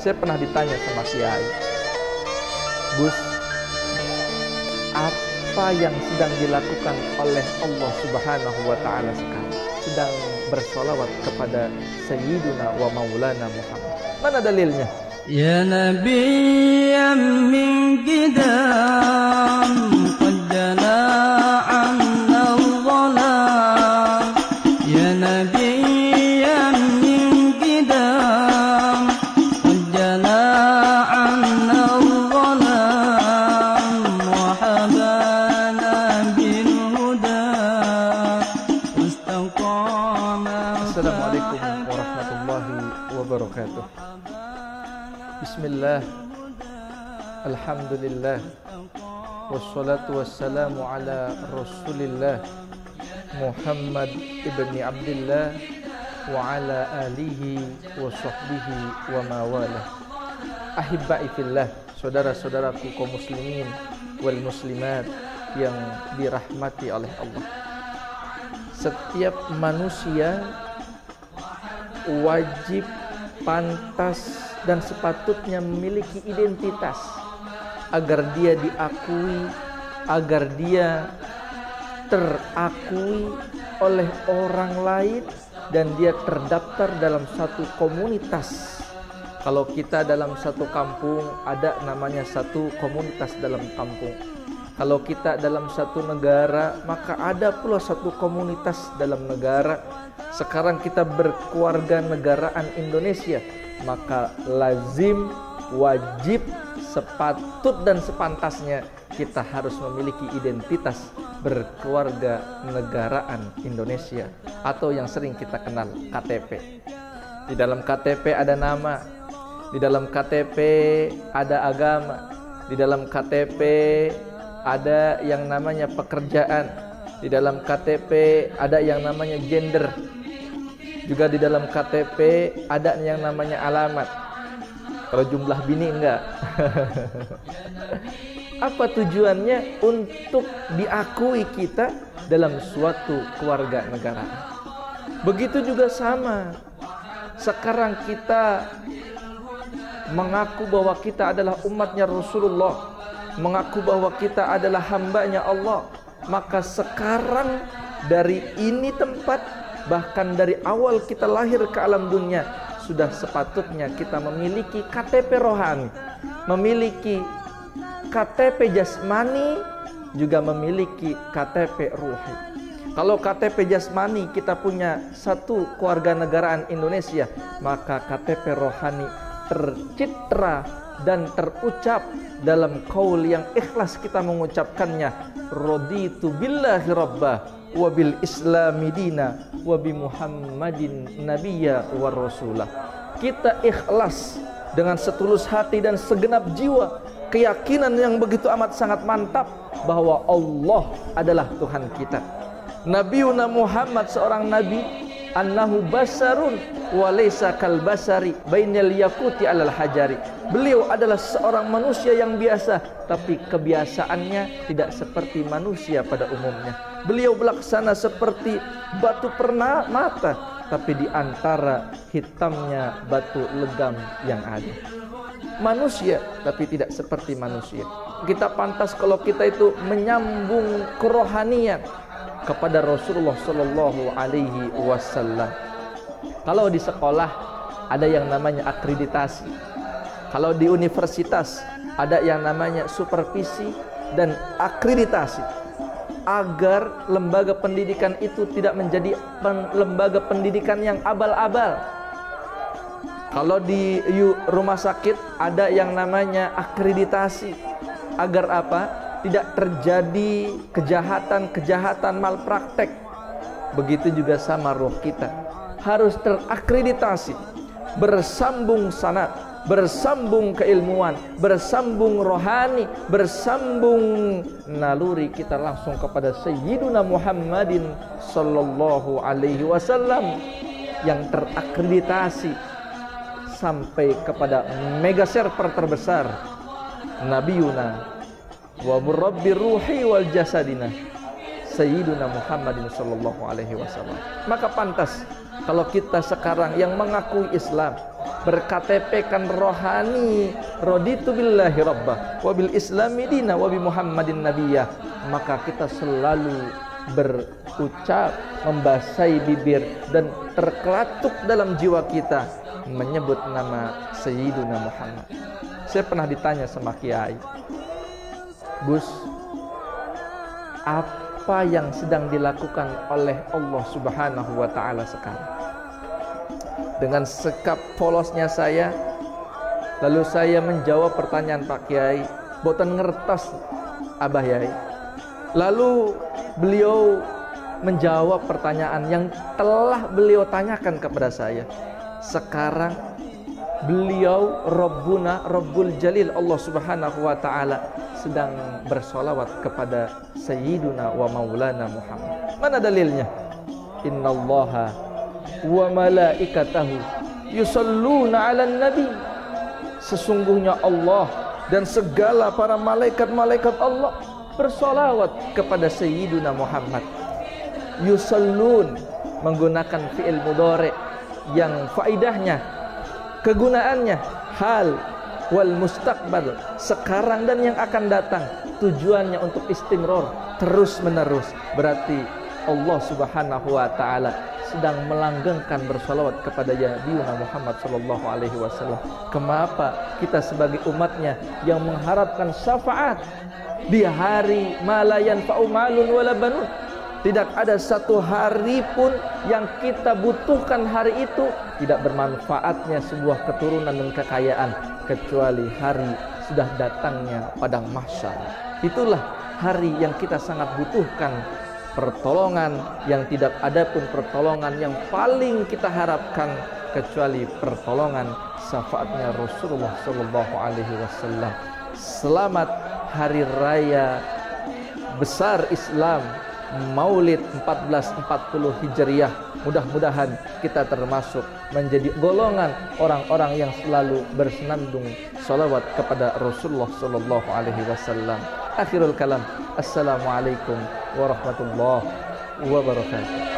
Saya pernah ditanya sama Kiai, Gus, apa yang sedang dilakukan oleh Allah Subhanahu wa Ta'ala sekarang? Sedang bersolawat kepada Sayyiduna wa Maulana Muhammad. Mana dalilnya? Ya Nabiyan min qidam qad jala 'anna al-dhalam. Ya Nabiyan min qidam qad jala 'anna al-dhalam wa habana bil huda wastaqama. Assalamualaikum warahmatullahi wabarakatuh. Bismillah, alhamdulillah, wassalatu wassalamu ala rasulillah Muhammad ibni Abdillah wa ala alihi wa sahbihi wa mawalah. Ahibba'i fillah, saudara-saudaraku kaum muslimin wal muslimat yang dirahmati oleh Allah. Setiap manusia wajib, pantas, dan sepatutnya memiliki identitas agar dia diakui, agar dia terakui oleh orang lain, dan dia terdaftar dalam satu komunitas. Kalau kita dalam satu kampung, ada namanya satu komunitas dalam kampung. Kalau kita dalam satu negara, maka ada pula satu komunitas dalam negara. Sekarang kita berkeluarga negaraan Indonesia, maka lazim, wajib, sepatut dan sepantasnya kita harus memiliki identitas berkeluarga negaraan Indonesia, atau yang sering kita kenal KTP. Di dalam KTP ada nama, di dalam KTP ada agama, di dalam KTP ada yang namanya pekerjaan, di dalam KTP ada yang namanya gender, juga di dalam KTP ada yang namanya alamat. Kalau jumlah bini enggak. Apa tujuannya? Untuk diakui kita dalam suatu keluarga negara. Begitu juga sama. Sekarang kita mengaku bahwa kita adalah umatnya Rasulullah, mengaku bahwa kita adalah hambanya Allah. Maka sekarang dari ini tempat, bahkan dari awal kita lahir ke alam dunia, sudah sepatutnya kita memiliki KTP rohani, memiliki KTP jasmani, juga memiliki KTP ruhi. Kalau KTP jasmani kita punya satu keluarga negaraan Indonesia, maka KTP rohani tercitra dan terucap dalam qaul yang ikhlas kita mengucapkannya, raditu billahi rabbah wa bil islami dina wa bi Muhammadin nabiyya wa rasulah. Kita ikhlas dengan setulus hati dan segenap jiwa, keyakinan yang begitu amat sangat mantap bahwa Allah adalah Tuhan kita. Nabiuna Muhammad seorang nabi, annahu basarun wa laysa kal basari bainal yaquti alal hajari. Beliau adalah seorang manusia yang biasa, tapi kebiasaannya tidak seperti manusia pada umumnya. Beliau bilaksana seperti batu permata, tapi di antara hitamnya batu legam yang ada. Manusia, tapi tidak seperti manusia. Kita pantas kalau kita itu menyambung kerohanian kepada Rasulullah Sallallahu Alaihi Wasallam. Kalau di sekolah ada yang namanya akreditasi, kalau di universitas ada yang namanya supervisi dan akreditasi, agar lembaga pendidikan itu tidak menjadi lembaga pendidikan yang abal-abal. Kalau di rumah sakit ada yang namanya akreditasi, agar apa? Tidak terjadi kejahatan-kejahatan malpraktek. Begitu juga sama roh kita, harus terakreditasi, bersambung sanad, bersambung keilmuan, bersambung rohani, bersambung naluri kita langsung kepada Sayyiduna Muhammadin Sallallahu Alaihi Wasallam yang terakreditasi sampai kepada mega server terbesar, Nabiuna wa murabbi ruhi wal jasadina Sayyiduna Muhammadin Sallallahu Alaihi Wasallam. Maka pantas kalau kita sekarang yang mengakui Islam, berKTP kan rohani, raditu billahi rabbah wa bil islami dina wa bi Muhammadin nabiyah, maka kita selalu berucap, membasahi bibir dan terkelatuk dalam jiwa kita menyebut nama Sayyiduna Muhammad. Saya pernah ditanya sama kiai, Gus, apa yang sedang dilakukan oleh Allah Subhanahu wa taala sekarang? Dengan sikap polosnya saya, lalu saya menjawab pertanyaan Pak Kiai, boten ngertos Abah Yai. Lalu beliau menjawab pertanyaan yang telah beliau tanyakan kepada saya. Sekarang beliau Rabbuna Rabbul Jalil, Allah Subhanahu wa taala sedang bersolawat kepada Sayyiduna wa Maulana Muhammad. Mana dalilnya? Innallaha wa malaikatahu yusalluna 'alan nabi. Sesungguhnya Allah dan segala para malaikat-malaikat Allah bersolawat kepada Sayyiduna Muhammad. Yusallun menggunakan fi'il mudhari yang faidahnya, kegunaannya hal wal mustaqbal, sekarang dan yang akan datang. Tujuannya untuk istimror, terus menerus. Berarti Allah Subhanahu wa taala sedang melanggengkan bersalawat kepada Nabiuna Muhammad sallallahu alaihi wasallam. Kenapa kita sebagai umatnya yang mengharapkan syafaat di hari malayan fa'u malun wala banun, tidak ada satu hari pun yang kita butuhkan hari itu tidak bermanfaatnya sebuah keturunan dan kekayaan, kecuali hari sudah datangnya padang mahsyar. Itulah hari yang kita sangat butuhkan pertolongan, yang tidak ada pun pertolongan yang paling kita harapkan kecuali pertolongan syafaatnya Rasulullah sallallahu alaihi wasallam. Selamat hari raya besar Islam Maulid 1440 Hijriah. Mudah-mudahan kita termasuk menjadi golongan orang-orang yang selalu bersenandung salawat kepada Rasulullah sallallahu alaihi wasallam. Akhirul kalam. Assalamualaikum warahmatullahi wabarakatuh.